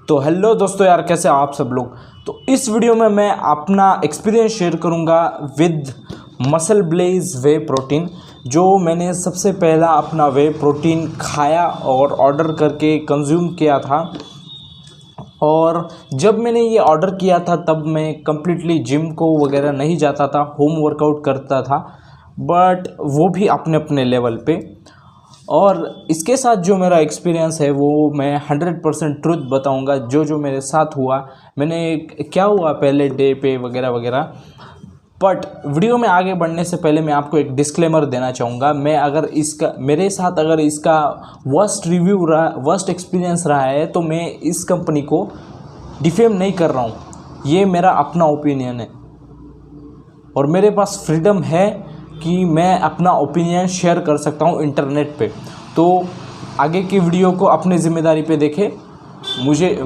तो हेलो दोस्तों यार, कैसे आप सब लोग। तो इस वीडियो में मैं अपना एक्सपीरियंस शेयर करूंगा with MuscleBlaze whey protein. जो मैंने सबसे पहला अपना वे प्रोटीन खाया और ऑर्डर करके कंज्यूम किया था। और जब मैंने ये ऑर्डर किया था तब मैं कम्प्लीटली जिम को वगैरह नहीं जाता था, होम वर्कआउट करता था, बट वो भी अपने अपने लेवल पे। और इसके साथ जो मेरा एक्सपीरियंस है वो मैं 100% ट्रुथ बताऊंगा, जो मेरे साथ हुआ, मैंने क्या हुआ पहले डे पे वगैरह वगैरह। बट वीडियो में आगे बढ़ने से पहले मैं आपको एक डिस्क्लेमर देना चाहूँगा। मेरे साथ अगर इसका वर्स्ट एक्सपीरियंस रहा है तो मैं इस कंपनी को डिफेम नहीं कर रहा हूँ। ये मेरा अपना ओपिनियन है और मेरे पास फ्रीडम है कि मैं अपना ओपिनियन शेयर कर सकता हूँ इंटरनेट पे। तो आगे की वीडियो को अपनी ज़िम्मेदारी पे देखें,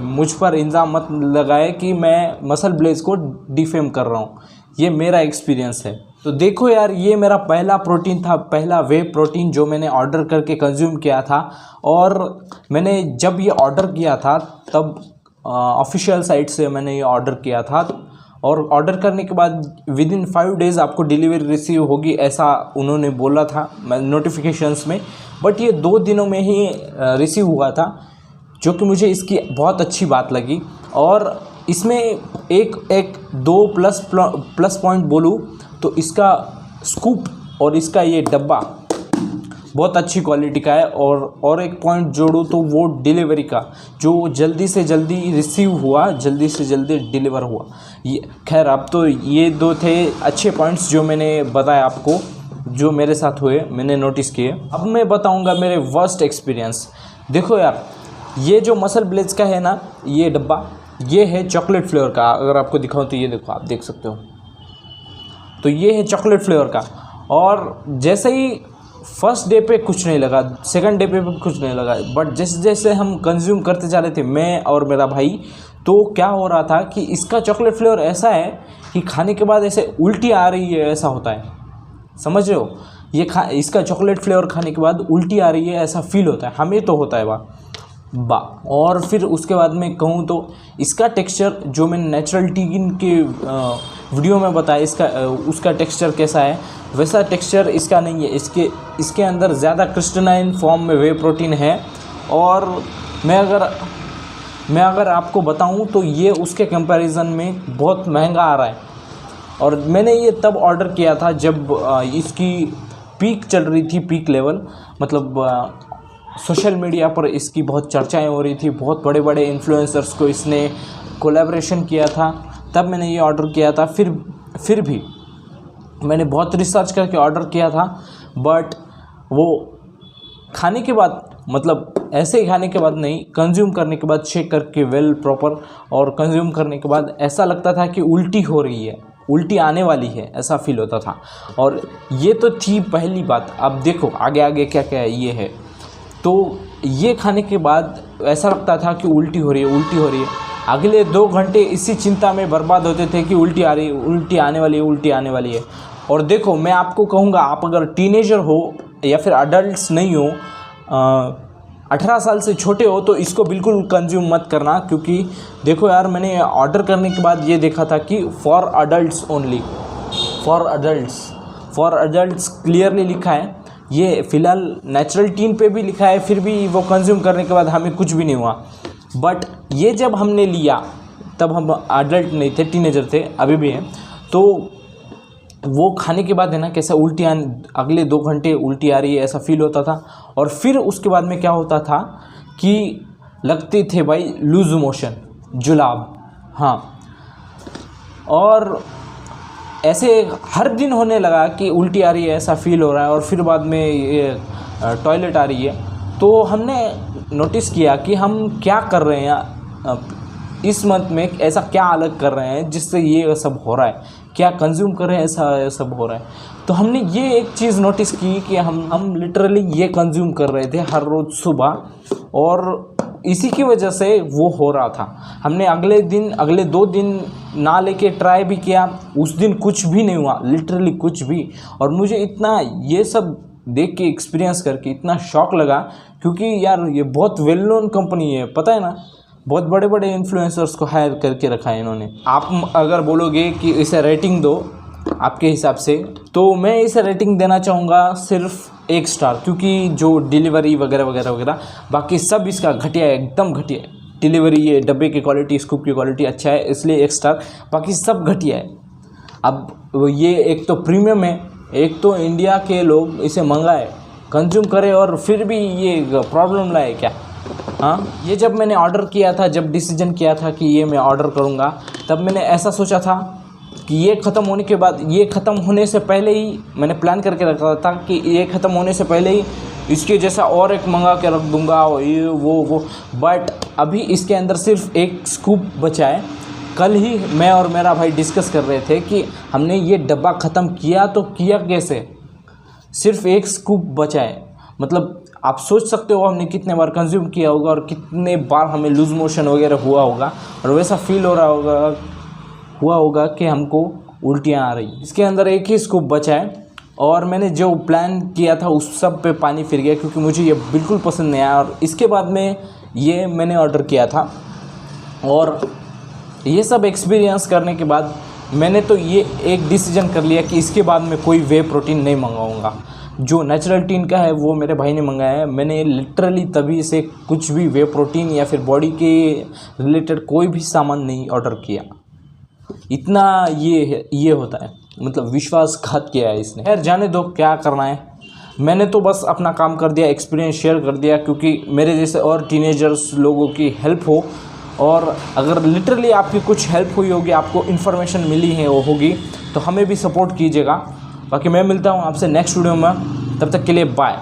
मुझ पर इल्ज़ाम मत लगाए कि मैं मसल ब्लेज को डिफेम कर रहा हूँ। ये मेरा एक्सपीरियंस है। तो देखो यार, ये मेरा पहला प्रोटीन था, पहला वे प्रोटीन जो मैंने ऑर्डर करके कंज्यूम किया था। और मैंने जब ये ऑर्डर किया था तब ऑफिशियल साइट से मैंने ये ऑर्डर किया था। और ऑर्डर करने के बाद विदिन 5 डेज़ आपको डिलीवरी रिसीव होगी, ऐसा उन्होंने बोला था नोटिफिकेशंस में। बट ये 2 दिनों में ही रिसीव हुआ था, जो कि मुझे इसकी बहुत अच्छी बात लगी। और इसमें एक दो प्लस पॉइंट बोलूँ तो इसका स्कूप और इसका ये डब्बा बहुत अच्छी क्वालिटी का है। और एक पॉइंट जोड़ूँ तो वो डिलीवरी का, जो जल्दी से जल्दी रिसीव हुआ, जल्दी से जल्दी डिलीवर हुआ। ये खैर, अब तो ये 2 थे अच्छे पॉइंट्स जो मैंने बताया आपको, जो मेरे साथ हुए, मैंने नोटिस किए। अब मैं बताऊंगा मेरे वर्स्ट एक्सपीरियंस। देखो यार, ये जो मसल ब्लेज का है ना, ये डब्बा, ये है चॉकलेट फ्लेवर का। अगर आपको दिखाऊं तो ये देखो, आप देख सकते हो। तो ये है चॉकलेट फ्लेवर का। और जैसे ही फर्स्ट डे पे कुछ नहीं लगा, सेकंड डे पे भी कुछ नहीं लगा, बट जैसे जैसे हम कंज्यूम करते जा रहे थे, मैं और मेरा भाई, तो क्या हो रहा था कि इसका चॉकलेट फ्लेवर ऐसा है कि खाने के बाद ऐसे उल्टी आ रही है, ऐसा होता है। समझ रहे हो? इसका चॉकलेट फ्लेवर खाने के बाद उल्टी आ रही है, ऐसा फील होता है, हमें तो होता है और फिर उसके बाद में कहूँ तो इसका टेक्सचर, जो मैंने नेचुरल टीगिन के वीडियो में बताया, उसका टेक्सचर कैसा है, वैसा टेक्सचर इसका नहीं है। इसके अंदर ज़्यादा क्रिस्टलाइन फॉर्म में वे प्रोटीन है। और मैं अगर आपको बताऊं तो ये उसके कंपैरिजन में बहुत महंगा आ रहा है। और मैंने ये तब ऑर्डर किया था जब इसकी पीक चल रही थी, पीक लेवल, मतलब सोशल मीडिया पर इसकी बहुत चर्चाएं हो रही थी, बहुत बड़े बड़े इन्फ्लुएंसर्स को इसने कोलैबोरेशन किया था, तब मैंने ये ऑर्डर किया था। फिर भी मैंने बहुत रिसर्च करके ऑर्डर किया था, बट वो खाने के बाद, मतलब ऐसे ही खाने के बाद नहीं, कंज्यूम करने के बाद चेक करके वेल प्रॉपर, और कंज्यूम करने के बाद ऐसा लगता था कि उल्टी हो रही है, उल्टी आने वाली है, ऐसा फील होता था। और ये तो थी पहली बात। अब देखो आगे आगे क्या क्या है। ये है, तो ये खाने के बाद ऐसा लगता था कि उल्टी हो रही है, उल्टी हो रही है। अगले 2 घंटे इसी चिंता में बर्बाद होते थे कि उल्टी आ रही है, उल्टी आने वाली है, उल्टी आने वाली है। और देखो, मैं आपको कहूँगा, आप अगर टीनेजर हो या फिर अडल्ट नहीं हो, 18 साल से छोटे हो, तो इसको बिल्कुल कंज्यूम मत करना। क्योंकि देखो यार, मैंने ऑर्डर करने के बाद ये देखा था कि for adults only, for adults clearly लिखा है। ये फ़िलहाल नेचुरल टीन पे भी लिखा है, फिर भी वो कंज्यूम करने के बाद हमें कुछ भी नहीं हुआ। बट ये जब हमने लिया तब हम अडल्ट नहीं थे, टीनेजर थे, अभी भी हैं। तो वो खाने के बाद है ना, कैसा उल्टी अगले 2 घंटे उल्टी आ रही है, ऐसा फील होता था। और फिर उसके बाद में क्या होता था कि लगते थे भाई लूज मोशन, जुलाब, हाँ। और ऐसे हर दिन होने लगा कि उल्टी आ रही है, ऐसा फील हो रहा है। और फिर बाद में ये टॉयलेट आ रही है। तो हमने नोटिस किया कि हम क्या कर रहे हैं इस मंथ में, ऐसा क्या अलग कर रहे हैं जिससे ये सब हो रहा है, क्या कंज्यूम कर रहे हैं ऐसा सब हो रहा है। तो हमने ये एक चीज़ नोटिस की कि हम लिटरली ये कंज्यूम कर रहे थे हर रोज़ सुबह, और इसी की वजह से वो हो रहा था। हमने अगले 2 दिन ना लेके ट्राई भी किया, उस दिन कुछ भी नहीं हुआ, लिटरली कुछ भी। और मुझे इतना ये सब देख के, एक्सपीरियंस करके इतना शॉक लगा, क्योंकि यार ये बहुत वेल नोन कंपनी है, पता है ना, बहुत बड़े बड़े इन्फ्लुएंसर्स को हायर करके रखा है इन्होंने। आप अगर बोलोगे कि इसे रेटिंग दो आपके हिसाब से, तो मैं इसे रेटिंग देना चाहूँगा सिर्फ 1 स्टार, क्योंकि जो डिलीवरी वगैरह वगैरह वगैरह बाकी सब इसका घटिया है, एकदम घटिया है। डिलीवरी, ये डब्बे की क्वालिटी, स्कूप की क्वालिटी अच्छा है, इसलिए 1 स्टार, बाकी सब घटिया है। अब ये एक तो प्रीमियम है, एक तो इंडिया के लोग इसे मंगाए, कंज्यूम करें और फिर भी ये प्रॉब्लम लाए क्या? हाँ, ये जब मैंने ऑर्डर किया था, जब डिसीजन किया था कि ये मैं ऑर्डर करूँगा, तब मैंने ऐसा सोचा था कि ये ख़त्म होने के बाद, ये ख़त्म होने से पहले ही मैंने प्लान करके रखा था कि ये ख़त्म होने से पहले ही इसके जैसा और एक मंगा के रख दूँगा, ये वो। बट अभी इसके अंदर सिर्फ 1 स्कूप बचा है। कल ही मैं और मेरा भाई डिस्कस कर रहे थे कि हमने ये डब्बा ख़त्म किया तो किया कैसे, सिर्फ 1 स्कूप बचा है। मतलब आप सोच सकते हो हमने कितने बार कंज्यूम किया होगा और कितने बार हमें लूज़ मोशन वगैरह हुआ होगा, और वैसा फील हुआ होगा कि हमको उल्टियाँ आ रही। इसके अंदर 1 ही स्कूप बचा है और मैंने जो प्लान किया था उस सब पे पानी फिर गया, क्योंकि मुझे ये बिल्कुल पसंद नहीं आया। और इसके बाद में ये मैंने ऑर्डर किया था, और ये सब एक्सपीरियंस करने के बाद मैंने तो ये एक डिसीजन कर लिया कि इसके बाद मैं कोई वे प्रोटीन नहीं मंगाऊंगा। जो नेचुरल टीन का है वो मेरे भाई ने मंगाया है। मैंने लिटरली तभी से कुछ भी वे प्रोटीन या फिर बॉडी के रिलेटेड कोई भी सामान नहीं ऑर्डर किया। इतना ये होता है, मतलब विश्वासघात किया है इसने। खैर जाने दो, क्या करना है। मैंने तो बस अपना काम कर दिया, एक्सपीरियंस शेयर कर दिया, क्योंकि मेरे जैसे और टीनेजर्स लोगों की हेल्प हो। और अगर लिटरली आपकी कुछ हेल्प हुई होगी, आपको इन्फॉर्मेशन मिली है वो होगी, तो हमें भी सपोर्ट कीजिएगा। बाकी मैं मिलता हूँ आपसे नेक्स्ट वीडियो में, तब तक के लिए बाय।